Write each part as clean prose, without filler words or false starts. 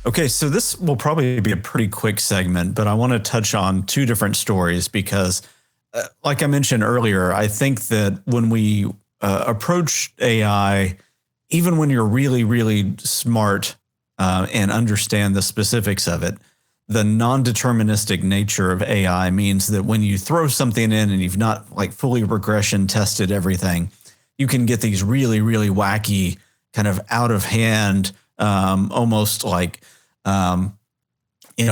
Okay, so this will probably be a pretty quick segment, but I want to touch on two different stories because, like I mentioned earlier, I think that when we approach AI, even when you're really, really smart and understand the specifics of it, the non-deterministic nature of AI means that when you throw something in and you've not like fully regression tested everything, you can get these really, really wacky, kind of out of hand, almost like,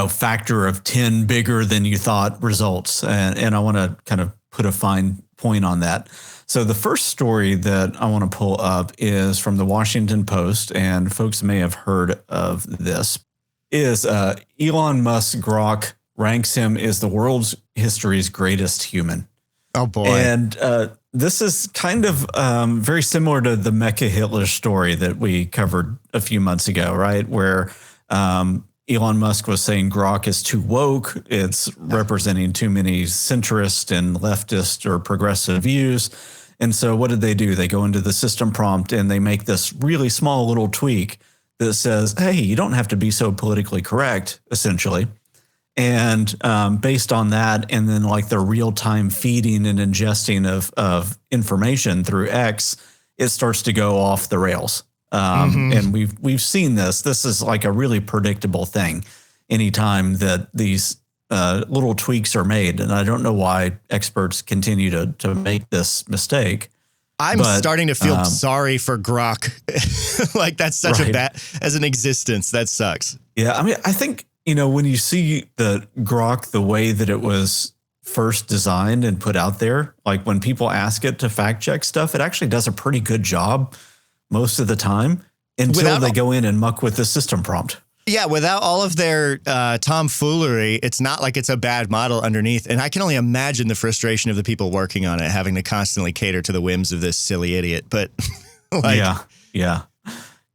factor of 10 bigger than you thought results. And I want to kind of put a fine point on that. So the first story that I want to pull up is from the Washington Post, and folks may have heard of this, is Elon Musk Grok ranks him as the world's history's greatest human. Oh, boy. And this is kind of very similar to the Mecha Hitler story that we covered a few months ago, right? Where Elon Musk was saying Grok is too woke. It's representing too many centrist and leftist or progressive views. And so what did they do? They go into the system prompt and they make this really small little tweak that says, hey, you don't have to be so politically correct, essentially. And based on that, and then like the real-time feeding and ingesting of information through X, it starts to go off the rails. And we've seen this. This is like a really predictable thing anytime that these little tweaks are made. And I don't know why experts continue to make this mistake. I'm starting to feel sorry for Grok. Like that's such a bad, as an existence, that sucks. Yeah, I mean, I think, when you see the Grok, the way that it was first designed and put out there, like when people ask it to fact check stuff, it actually does a pretty good job most of the time until they go in and muck with the system prompt. Yeah, without all of their tomfoolery, it's not like it's a bad model underneath. And I can only imagine the frustration of the people working on it, having to constantly cater to the whims of this silly idiot. But yeah.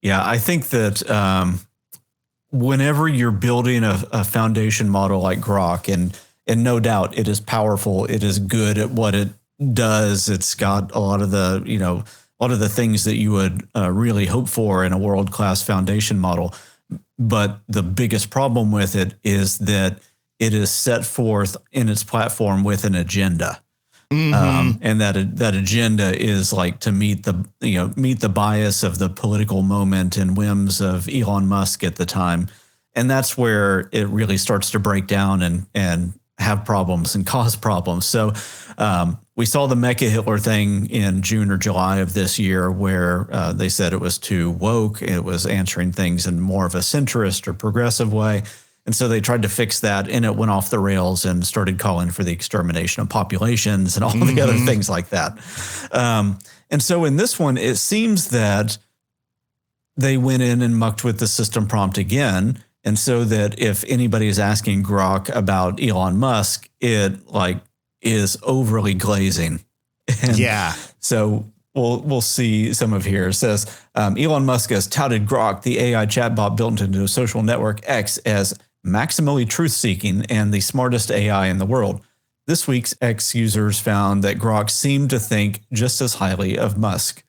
I think that whenever you're building a foundation model like Grok, and no doubt it is powerful, it is good at what it does. It's got a lot of the things that you would really hope for in a world-class foundation model. But the biggest problem with it is that it is set forth in its platform with an agenda. And that agenda is like to meet the bias of the political moment and whims of Elon Musk at the time. And that's where it really starts to break down and have problems and cause problems. So we saw the Mecha Hitler thing in June or July of this year where they said it was too woke. It was answering things in more of a centrist or progressive way. And so they tried to fix that, and it went off the rails and started calling for the extermination of populations and all the other things like that. And so in this one, it seems that they went in and mucked with the system prompt again. And so that if anybody is asking Grok about Elon Musk, it is overly glazing. And so we'll see some of here. It says Elon Musk has touted Grok, the AI chatbot built into a social network X, as maximally truth-seeking and the smartest AI in the world. This week's X users found that Grok seemed to think just as highly of Musk.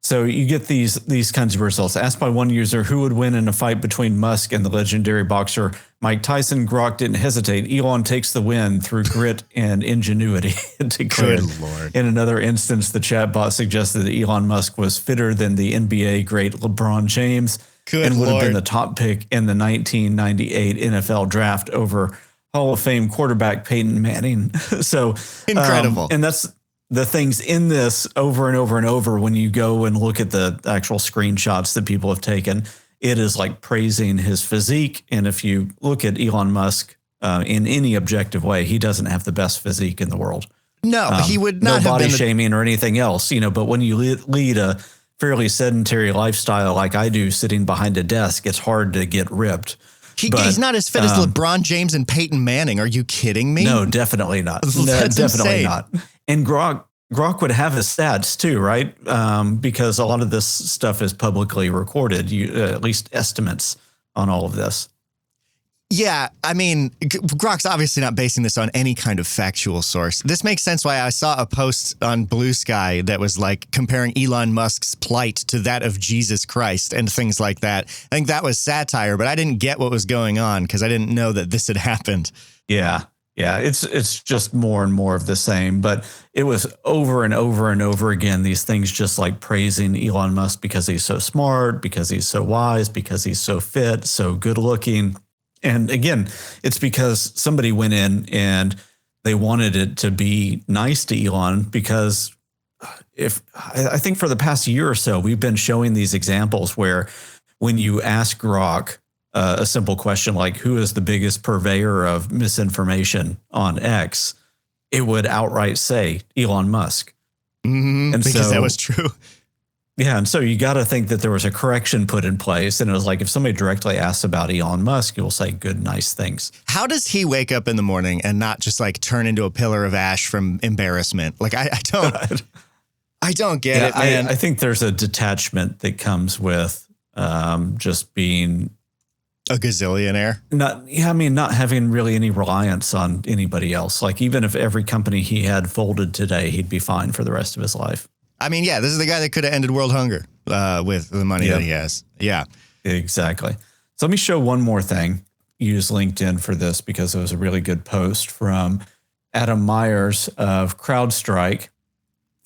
So you get these kinds of results. Asked by one user who would win in a fight between Musk and the legendary boxer Mike Tyson, Grok didn't hesitate. Elon takes the win through grit and ingenuity. Good Lord. In another instance, the chatbot suggested that Elon Musk was fitter than the NBA great LeBron James and would have been the top pick in the 1998 NFL draft over Hall of Fame quarterback Peyton Manning. So incredible. And that's the things in this over and over and over. When you go and look at the actual screenshots that people have taken, it is like praising his physique. And if you look at Elon Musk in any objective way, he doesn't have the best physique in the world. No, he would not no have body shaming or anything else, but when you lead a fairly sedentary lifestyle like I do, sitting behind a desk, it's hard to get ripped. He's not as fit as LeBron James and Peyton Manning. Are you kidding me? No, definitely not. That's definitely insane. not. And Grok would have his stats too, right? Because a lot of this stuff is publicly recorded, at least estimates on all of this. Yeah, I mean, Grok's obviously not basing this on any kind of factual source. This makes sense why I saw a post on Blue Sky that was like comparing Elon Musk's plight to that of Jesus Christ and things like that. I think that was satire, but I didn't get what was going on because I didn't know that this had happened. Yeah. Yeah. It's just more and more of the same, but it was over and over and over again, these things just like praising Elon Musk because he's so smart, because he's so wise, because he's so fit, so good looking. And again, it's because somebody went in and they wanted it to be nice to Elon, because I think for the past year or so, we've been showing these examples where when you ask Grok a simple question like, who is the biggest purveyor of misinformation on X, it would outright say Elon Musk. Mm-hmm, and because that was true. Yeah. And so you got to think that there was a correction put in place. And it was like, if somebody directly asks about Elon Musk, you'll say good, nice things. How does he wake up in the morning and not just like turn into a pillar of ash from embarrassment? Like, I don't get it, man. I think there's a detachment that comes with just being a gazillionaire. Not having really any reliance on anybody else. Like, even if every company he had folded today, he'd be fine for the rest of his life. I mean, yeah, this is the guy that could have ended world hunger with the money that he has. Yeah, exactly. So let me show one more thing. Use LinkedIn for this because it was a really good post from Adam Myers of CrowdStrike.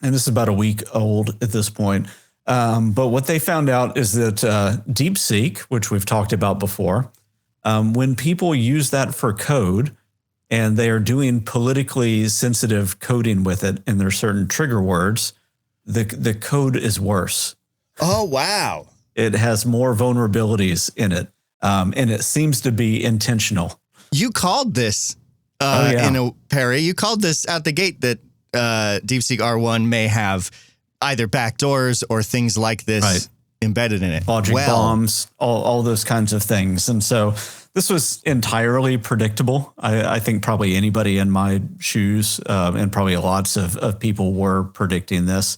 And this is about a week old at this point. But what they found out is that DeepSeek, which we've talked about before, when people use that for code and they are doing politically sensitive coding with it, and there's certain trigger words, the code is worse. Oh, wow. It has more vulnerabilities in it, and it seems to be intentional. You called this, Perry, you called this out the gate that DeepSeek R1 may have either backdoors or things like this embedded in it. Logic bombs, all those kinds of things. And so this was entirely predictable. I think probably anybody in my shoes and probably lots of people were predicting this.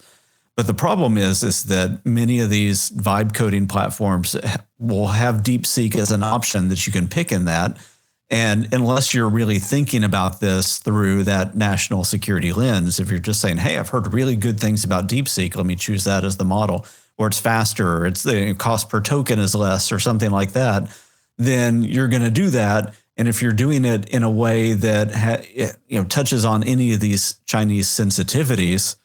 But the problem is that many of these vibe coding platforms will have DeepSeek as an option that you can pick in that. And unless you're really thinking about this through that national security lens, if you're just saying, hey, I've heard really good things about DeepSeek, let me choose that as the model, or it's faster, or it's the cost per token is less, or something like that, then you're going to do that. And if you're doing it in a way that touches on any of these Chinese sensitivities,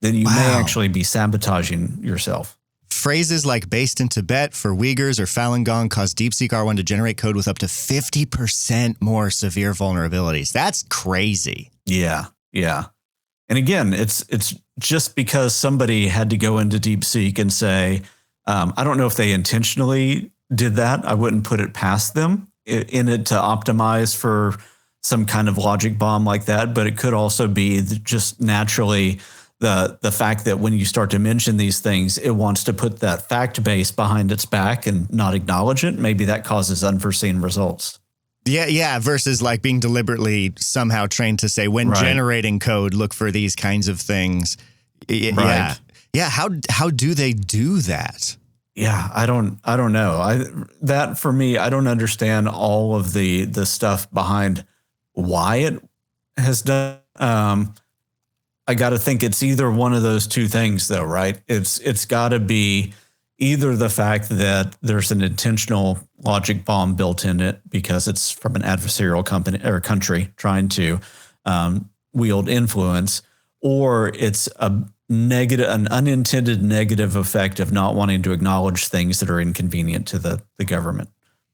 then you may actually be sabotaging yourself. Phrases like based in Tibet for Uyghurs or Falun Gong cause DeepSeek R1 to generate code with up to 50% more severe vulnerabilities. That's crazy. Yeah. And again, it's just because somebody had to go into DeepSeek and say, I don't know if they intentionally did that. I wouldn't put it past them in it to optimize for some kind of logic bomb like that. But it could also be just naturally the fact that when you start to mention these things, it wants to put that fact base behind its back and not acknowledge it. Maybe that causes unforeseen results. Yeah. Versus like being deliberately somehow trained to say when generating code, look for these kinds of things. Yeah. How do they do that? Yeah, I don't know. That for me, I don't understand all of the stuff behind why it has done. I got to think it's either one of those two things, though, right? It's got to be either the fact that there's an intentional logic bomb built in it because it's from an adversarial company or country trying to wield influence, or it's an unintended negative effect of not wanting to acknowledge things that are inconvenient to the government.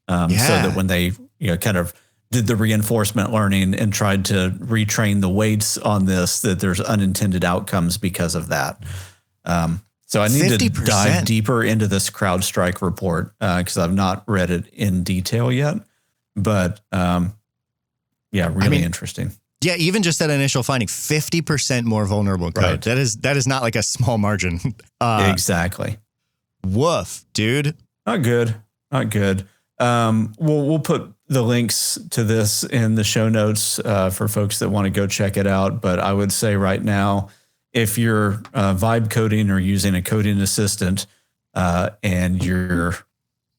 So that when they kind of did the reinforcement learning and tried to retrain the weights on this, that there's unintended outcomes because of that. So I need 50%. To dive deeper into this CrowdStrike report because I've not read it in detail yet. But really interesting. Yeah, even just that initial finding, 50% more vulnerable code. Right. That is not like a small margin. Exactly. Woof, dude. Not good. We'll put the links to this in the show notes for folks that want to go check it out. But I would say right now, if you're vibe coding or using a coding assistant and you're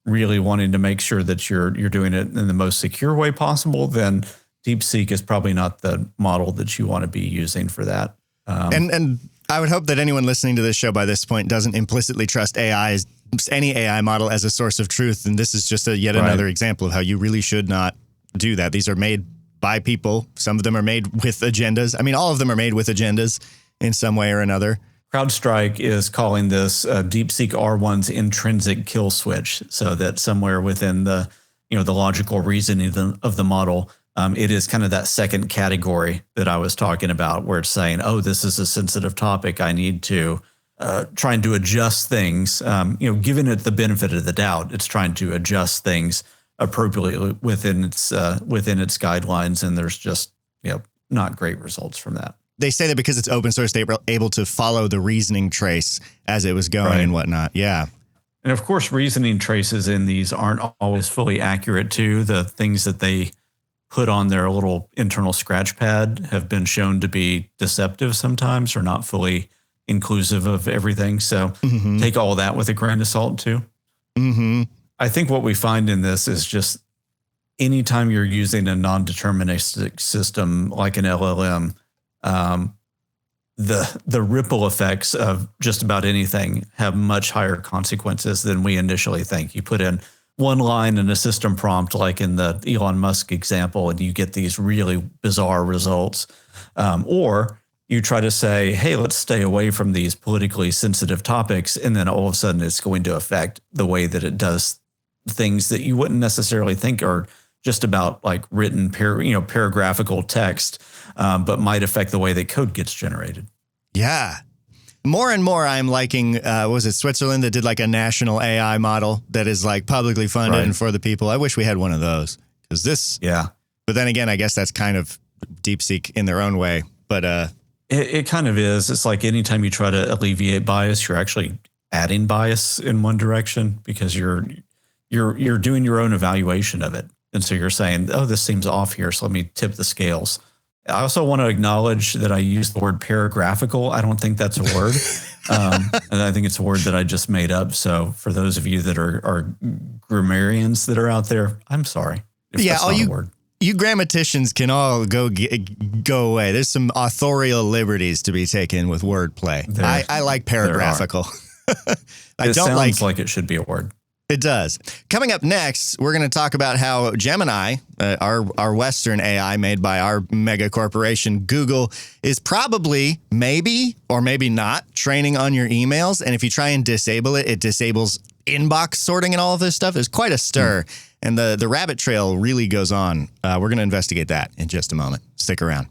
really wanting to make sure that you're doing it in the most secure way possible, then DeepSeek is probably not the model that you want to be using for that. And I would hope that anyone listening to this show by this point doesn't implicitly trust any AI model as a source of truth. And this is just yet another example of how you really should not do that. These are made by people. Some of them are made with agendas. I mean, all of them are made with agendas in some way or another. CrowdStrike is calling this DeepSeek R1's intrinsic kill switch, so that somewhere within the logical reasoning of the model, it is kind of that second category that I was talking about, where it's saying, oh, this is a sensitive topic. I need to trying to adjust things, giving it the benefit of the doubt. It's trying to adjust things appropriately within its guidelines, and there's just not great results from that. They say that because it's open source, they were able to follow the reasoning trace as it was going and whatnot. Yeah. And of course, reasoning traces in these aren't always fully accurate too. The things that they put on their little internal scratch pad have been shown to be deceptive sometimes, or not fully inclusive of everything. So take all that with a grain of salt too. I think what we find in this is just anytime you're using a non-deterministic system like an LLM, the ripple effects of just about anything have much higher consequences than we initially think. You put in one line in a system prompt, like in the Elon Musk example, and you get these really bizarre results. Or you try to say, hey, let's stay away from these politically sensitive topics, and then all of a sudden it's going to affect the way that it does things that you wouldn't necessarily think are just about like written paragraphical text, but might affect the way that code gets generated. Yeah. More and more, I'm liking, was it Switzerland that did like a national AI model that is like publicly funded and for the people? I wish we had one of those, because this. Yeah. But then again, I guess that's kind of DeepSeek in their own way. But it kind of is. It's like anytime you try to alleviate bias, you're actually adding bias in one direction, because you're doing your own evaluation of it. And so you're saying, oh, this seems off here, so let me tip the scales. I also want to acknowledge that I use the word paragraphical. I don't think that's a word. And I think it's a word that I just made up. So for those of you that are grammarians that are out there, I'm sorry. Yeah, all you grammaticians can all go away. There's some authorial liberties to be taken with wordplay. I like paragraphical. It sounds like it should be a word. It does. Coming up next, we're going to talk about how Gemini, our Western AI made by our mega corporation, Google, is probably, maybe or maybe not, training on your emails. And if you try and disable it, it disables inbox sorting and all of this stuff. There's quite a stir. And the rabbit trail really goes on. We're going to investigate that in just a moment. Stick around.